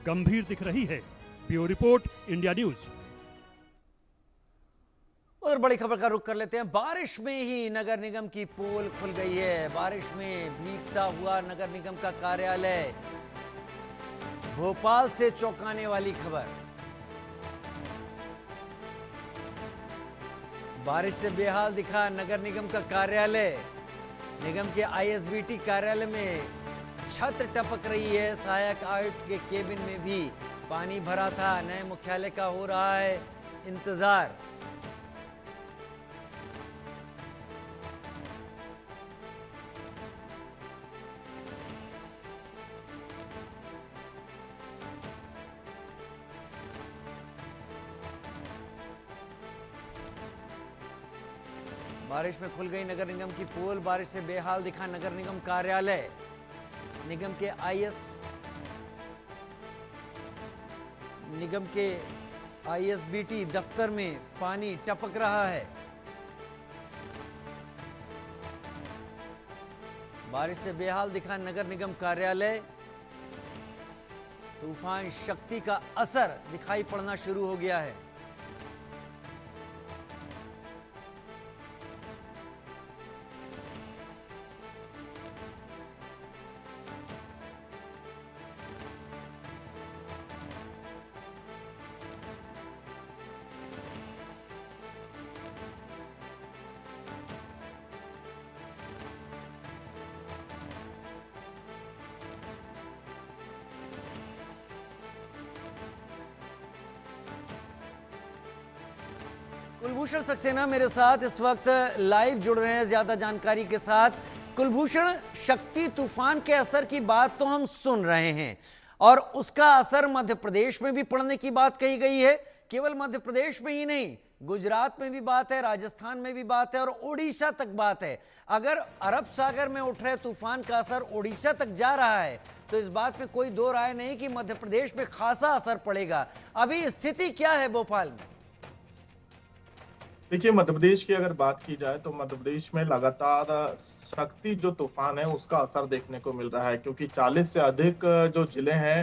गंभीर दिख रही है। Bureau report, India news. उधर बड़ी खबर का रुख कर लेते हैं। बारिश में ही नगर निगम की पोल खुल गई है। बारिश में भीगता हुआ नगर निगम का कार्यालय, भोपाल से चौंकाने वाली खबर। बारिश से बेहाल दिखा नगर निगम का कार्यालय। निगम के आईएसबीटी कार्यालय में छत टपक रही है। सहायक आयुक्त के केबिन में भी पानी भरा था। नए मुख्यालय का हो रहा है इंतजार। बारिश में खुल गई नगर निगम की पोल। बारिश से बेहाल दिखा नगर निगम कार्यालय। निगम के आईएसबीटी दफ्तर में पानी टपक रहा है। बारिश से बेहाल दिखा नगर निगम कार्यालय। तूफान शक्ति का असर दिखाई पड़ना शुरू हो गया है। कुलभूषण सक्सेना मेरे साथ इस वक्त लाइव जुड़ रहे हैं ज्यादा जानकारी के साथ। कुलभूषण, शक्ति तूफान के असर की बात तो हम सुन रहे हैं और उसका असर मध्य प्रदेश में भी पड़ने की बात कही गई है। केवल मध्य प्रदेश में ही नहीं, गुजरात में भी बात है, राजस्थान में भी बात है और ओडिशा तक बात है। अगर अरब सागर में उठ रहे तूफान का असर ओडिशा तक जा रहा है तो इस बात में कोई दो राय नहीं कि मध्य प्रदेश में खासा असर पड़ेगा। अभी स्थिति क्या है भोपाल में? देखिए, मध्य प्रदेश की अगर बात की जाए तो मध्य प्रदेश में लगातार शक्ति जो तूफान है उसका असर देखने को मिल रहा है, क्योंकि 40 से अधिक जो जिले हैं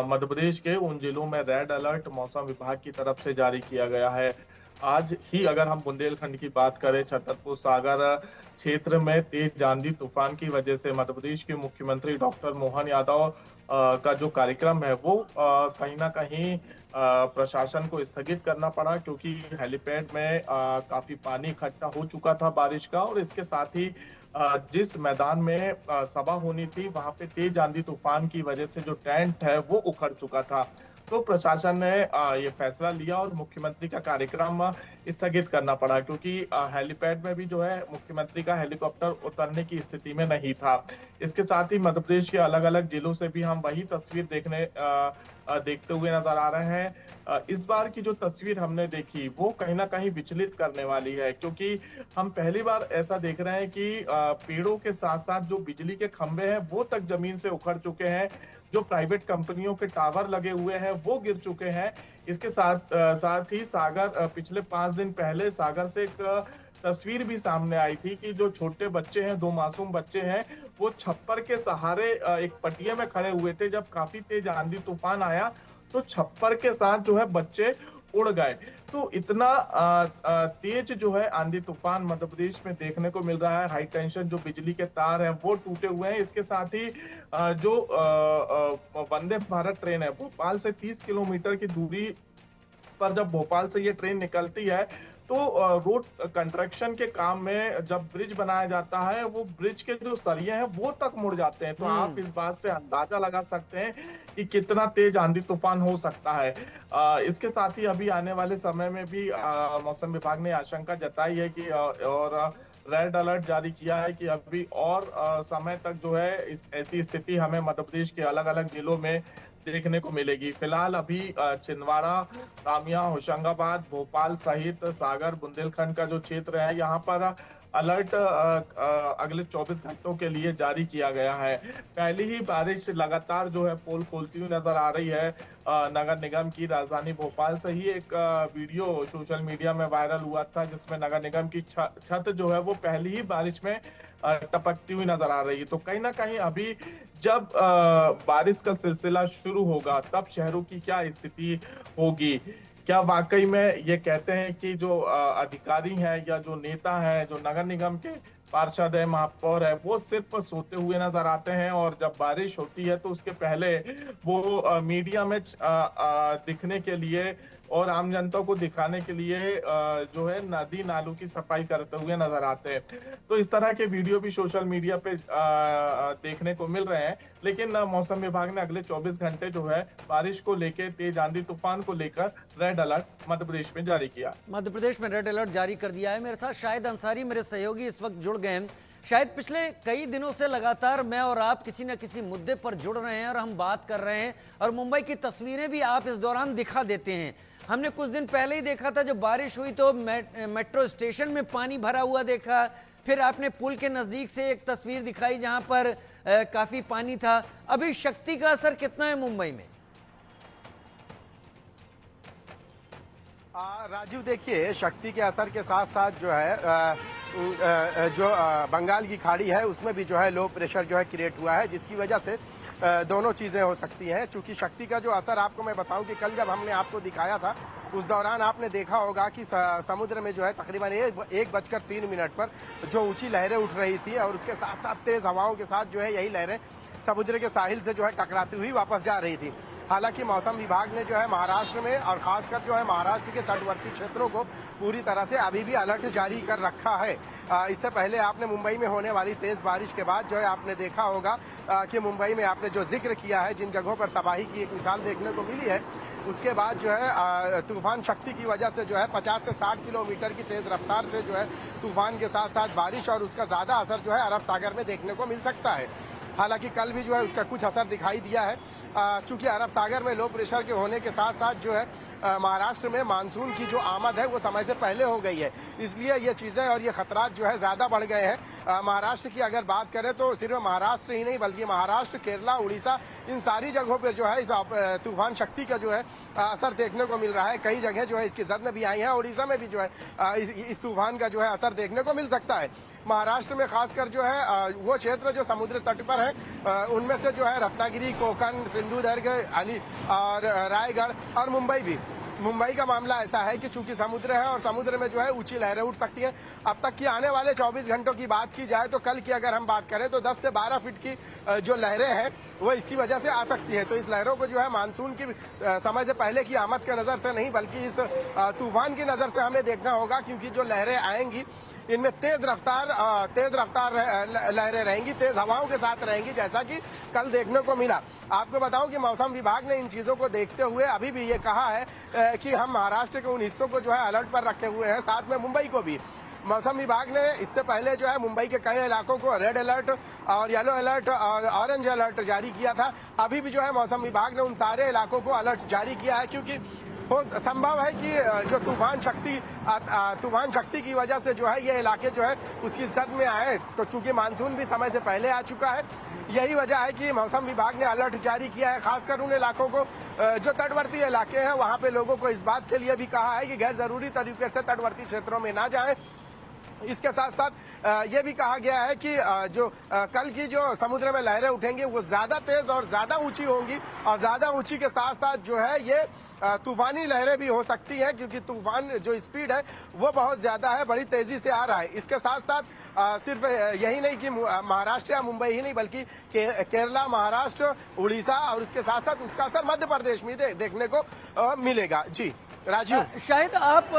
मध्य प्रदेश के, उन जिलों में रेड अलर्ट मौसम विभाग की तरफ से जारी किया गया है। आज ही अगर हम बुंदेलखंड की बात करें, छतरपुर सागर क्षेत्र में तेज आंधी तूफान की वजह से मध्य प्रदेश के मुख्यमंत्री डॉक्टर मोहन यादव का जो कार्यक्रम है वो कहीं ना कहीं प्रशासन को स्थगित करना पड़ा, क्योंकि हेलीपैड में काफी पानी इकट्ठा हो चुका था बारिश का। और इसके साथ ही जिस मैदान में सभा होनी थी वहां पे तेज आंधी तूफान की वजह से जो टेंट है वो उखड़ चुका था। तो प्रशासन ने ये फैसला लिया और मुख्यमंत्री का कार्यक्रम स्थगित करना पड़ा, क्योंकि हेलीपैड में भी जो है मुख्यमंत्री का हेलीकॉप्टर उतरने की स्थिति में नहीं था। इसके साथ ही मध्य प्रदेश के अलग अलग जिलों से भी हम वही तस्वीर देखते हुए नजर आ रहे हैं। इस बार की जो तस्वीर हमने देखी वो कहीं ना कहीं विचलित करने वाली है, क्योंकि हम पहली बार ऐसा देख रहे हैं कि पेड़ों के साथ साथ जो बिजली के खंभे हैं वो तक जमीन से उखड़ चुके हैं। जो प्राइवेट कंपनियों के टावर लगे हुए हैं वो गिर चुके हैं। इसके साथ ही सागर, पिछले 5 दिन पहले सागर से एक तस्वीर भी सामने आई थी कि जो छोटे बच्चे हैं, 2 मासूम बच्चे हैं, वो छप्पर के सहारे एक पटिया में खड़े हुए थे। जब काफी तेज आंधी तूफान आया तो छप्पर के साथ जो है बच्चे उड़ गए। तो इतना तेज जो है आंधी तूफान मध्य प्रदेश में देखने को मिल रहा है। हाई टेंशन जो बिजली के तार हैं वो टूटे हुए हैं। इसके साथ ही जो वंदे भारत ट्रेन है, भोपाल से 30 किलोमीटर की दूरी पर जब भोपाल से ये ट्रेन निकलती है तो रोड कंस्ट्रक्शन के काम में जब ब्रिज बनाया जाता है वो ब्रिज के जो सरिये हैं वो तक मुड़ जाते हैं। तो आप इस बात से अंदाजा लगा सकते हैं कि कितना तेज आंधी तूफान हो सकता है। इसके साथ ही अभी आने वाले समय में भी मौसम विभाग ने आशंका जताई है कि और रेड अलर्ट जारी किया है कि अभी और समय तक जो है ऐसी स्थिति हमें मध्य प्रदेश के अलग अलग जिलों में देखने को मिलेगी। फिलहाल अभी छिंदवाड़ा, तामिया, होशंगाबाद, भोपाल सहित सागर, बुंदेलखंड का जो क्षेत्र है यहाँ पर अलर्ट अगले 24 घंटों के लिए जारी किया गया है। पहली ही बारिश लगातार जो है पोल खोलती हुई नजर आ रही है। नगर निगम की राजधानी भोपाल से ही एक वीडियो सोशल मीडिया में वायरल हुआ था जिसमें नगर निगम की छत जो है वो पहली ही बारिश में टपकती हुई नजर आ रही है। तो कहीं ना कहीं अभी जब बारिश का सिलसिला शुरू होगा तब शहरों की क्या स्थिति होगी। क्या वाकई में ये कहते हैं कि जो अधिकारी हैं या जो नेता हैं, जो नगर निगम के पार्षद है, महापौर है, वो सिर्फ सोते हुए नजर आते हैं और जब बारिश होती है तो उसके पहले वो मीडिया में दिखने के लिए और आम जनता को दिखाने के लिए जो है नदी नालों की सफाई करते हुए नजर आते हैं। तो इस तरह के वीडियो भी सोशल मीडिया पे देखने को मिल रहे हैं। लेकिन मौसम विभाग ने अगले 24 घंटे जो है बारिश को लेकर, तेज आंधी तूफान को लेकर रेड अलर्ट मध्य प्रदेश में जारी किया। मध्य प्रदेश में रेड अलर्ट जारी कर दिया है। मेरे साथ शाहिद अंसारी मेरे सहयोगी इस वक्त जुड़ गए हैं। शायद पिछले कई दिनों से लगातार मैं और आप किसी न किसी मुद्दे पर जुड़ रहे हैं और हम बात कर रहे हैं और मुंबई की तस्वीरें भी आप इस दौरान दिखा देते हैं। हमने कुछ दिन पहले ही देखा था, जब बारिश हुई तो मेट्रो स्टेशन में पानी भरा हुआ देखा। फिर आपने पुल के नजदीक से एक तस्वीर दिखाई जहां पर काफी पानी था। अभी शक्ति का असर कितना है मुंबई में? राजीव, देखिए, शक्ति के असर के साथ साथ जो है जो बंगाल की खाड़ी है उसमें भी जो है लो प्रेशर जो है क्रिएट हुआ है, जिसकी वजह से दोनों चीजें हो सकती हैं। चूंकि शक्ति का जो असर आपको मैं बताऊं कि कल जब हमने आपको दिखाया था उस दौरान आपने देखा होगा कि समुद्र में जो है तकरीबन 1:03 पर जो ऊंची लहरें उठ रही थी और उसके साथ साथ तेज हवाओं के साथ जो है यही लहरें समुद्र के साहिल से जो है टकराती हुई वापस जा रही थी। हालांकि मौसम विभाग ने जो है महाराष्ट्र में और खासकर जो है महाराष्ट्र के तटवर्ती क्षेत्रों को पूरी तरह से अभी भी अलर्ट जारी कर रखा है। इससे पहले आपने मुंबई में होने वाली तेज बारिश के बाद जो है आपने देखा होगा कि मुंबई में आपने जो जिक्र किया है, जिन जगहों पर तबाही की एक मिसाल देखने को मिली है, उसके बाद जो है तूफान शक्ति की वजह से जो है 50 से 60 किलोमीटर की तेज रफ्तार से जो है तूफान के साथ साथ बारिश और उसका ज्यादा असर जो है अरब सागर में देखने को मिल सकता है। हालांकि कल भी जो है उसका कुछ असर दिखाई दिया है, चूंकि अरब सागर में लो प्रेशर के होने के साथ साथ जो है महाराष्ट्र में मानसून की जो आमद है वो समय से पहले हो गई है, इसलिए ये चीजें और ये खतरात जो है ज्यादा बढ़ गए हैं। महाराष्ट्र की अगर बात करें तो सिर्फ महाराष्ट्र ही नहीं बल्कि महाराष्ट्र, केरला, उड़ीसा, इन सारी जगहों पर जो है इस तूफान शक्ति का जो है असर देखने को मिल रहा है। कई जगह जो है इसकी जद में भी आई है, उड़ीसा में भी जो है इस तूफान का जो है असर देखने को मिल सकता है। महाराष्ट्र में खासकर जो है वो क्षेत्र जो समुद्र तट पर है उनमें से जो है रत्नागिरी, कोकण, सिंधुदुर्ग और रायगढ़ और मुंबई भी। मुंबई का मामला ऐसा है कि चूंकि समुद्र है और समुद्र में जो है ऊंची लहरें उठ सकती हैं। अब तक की आने वाले 24 घंटों की बात की जाए तो कल की अगर हम बात करें तो 10 से 12 फीट की जो लहरें हैं वो इसकी वजह से आ सकती है। तो इस लहरों को जो है मानसून की समय से पहले की आमद के नजर से नहीं बल्कि इस तूफान की नजर से हमें देखना होगा, क्योंकि जो लहरें आएंगी इनमें तेज रफ्तार लहरें रहेंगी, तेज हवाओं के साथ रहेंगी, जैसा कि कल देखने को मिला। आपको बताऊं कि मौसम विभाग ने इन चीजों को देखते हुए अभी भी ये कहा है कि हम महाराष्ट्र के उन हिस्सों को जो है अलर्ट पर रखे हुए हैं, साथ में मुंबई को भी। मौसम विभाग ने इससे पहले जो है मुंबई के कई इलाकों को रेड अलर्ट और येलो अलर्ट और ऑरेंज अलर्ट जारी किया था। अभी भी जो है मौसम विभाग ने उन सारे इलाकों को अलर्ट जारी किया है, क्योंकि संभव है कि जो तूफान शक्ति की वजह से जो है ये इलाके जो है उसकी जद में आए। तो चूंकि मानसून भी समय से पहले आ चुका है, यही वजह है कि मौसम विभाग ने अलर्ट जारी किया है। खासकर उन इलाकों को जो तटवर्ती इलाके हैं वहां पे लोगों को इस बात के लिए भी कहा है कि गैर जरूरी तरीके से तटवर्ती क्षेत्रों में ना जाएं। इसके साथ साथ ये भी कहा गया है कि जो कल की जो समुद्र में लहरें उठेंगी वो ज्यादा तेज और ज्यादा ऊंची होंगी और ज्यादा ऊंची के साथ साथ जो है ये तूफानी लहरें भी हो सकती हैं, क्योंकि तूफान जो स्पीड है वो बहुत ज्यादा है, बड़ी तेजी से आ रहा है। इसके साथ साथ सिर्फ यही नहीं कि महाराष्ट्र या मुंबई ही नहीं बल्कि केरला, महाराष्ट्र, उड़ीसा और उसके साथ साथ उसका असर मध्य प्रदेश में देखने को मिलेगा। जी राजीव, शायद आप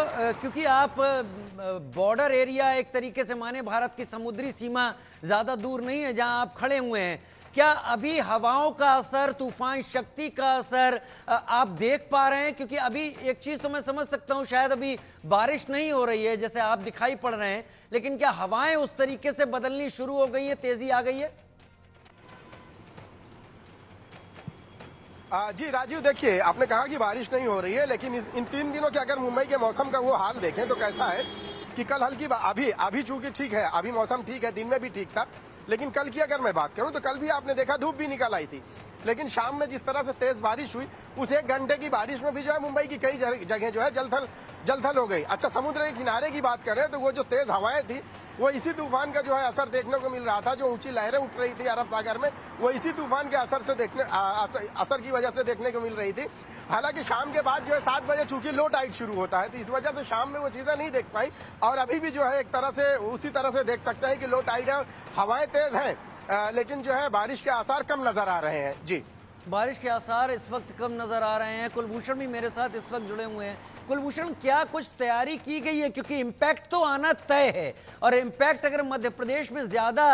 क्योंकि आप बॉर्डर एरिया एक तरीके से माने भारत की समुद्री सीमा ज्यादा दूर नहीं है जहां आप खड़े हुए हैं, क्या अभी हवाओं का असर, तूफान शक्ति का असर आप देख पा रहे हैं? क्योंकि अभी एक चीज तो मैं समझ सकता हूं, शायद अभी बारिश नहीं हो रही है जैसे आप दिखाई पड़ रहे हैं, लेकिन क्या हवाएं उस तरीके से बदलनी शुरू हो गई है, तेजी आ गई है? जी राजीव, देखिए, आपने कहा कि बारिश नहीं हो रही है, लेकिन इन 3 दिनों के अगर मुंबई के मौसम का वो हाल देखें तो कैसा है कि कल हल्की अभी चूंकि ठीक है, अभी मौसम ठीक है, दिन में भी ठीक था, लेकिन कल की अगर मैं बात करूं तो कल भी आपने देखा धूप भी निकल आई थी। लेकिन शाम में जिस तरह से तेज बारिश हुई, उस 1 घंटे की बारिश में भी जो है मुंबई की कई जगह जो है जलथल हो गई। अच्छा, समुद्र के किनारे की बात करें तो वो जो तेज हवाएं थी वो इसी तूफान का जो है असर देखने को मिल रहा था। जो ऊंची लहरें उठ रही थी अरब सागर में, वो इसी तूफान के असर से असर की वजह से देखने को मिल रही थी। हालांकि शाम के बाद जो है 7 बजे चूंकि लो टाइड शुरू होता है, तो इस वजह से शाम में वो चीजें नहीं देख पाई। और अभी भी जो है एक तरह से उसी तरह से देख सकते हैं कि लो टाइड है, हवाएं तेज हैं, लेकिन जो है बारिश के आसार कम नजर आ रहे हैं। जी, बारिश के आसार इस वक्त कम नजर आ रहे हैं। कुलभूषण भी मेरे साथ इस वक्त जुड़े हुए हैं। कुलभूषण, क्या कुछ तैयारी की गई है, क्योंकि इम्पैक्ट तो आना तय है, और इम्पैक्ट अगर मध्य प्रदेश में ज्यादा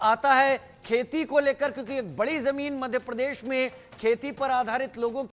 आता है खेती को लेकर, क्योंकि एक बड़ी जमीन मध्य प्रदेश में खेती पर आधारित लोगों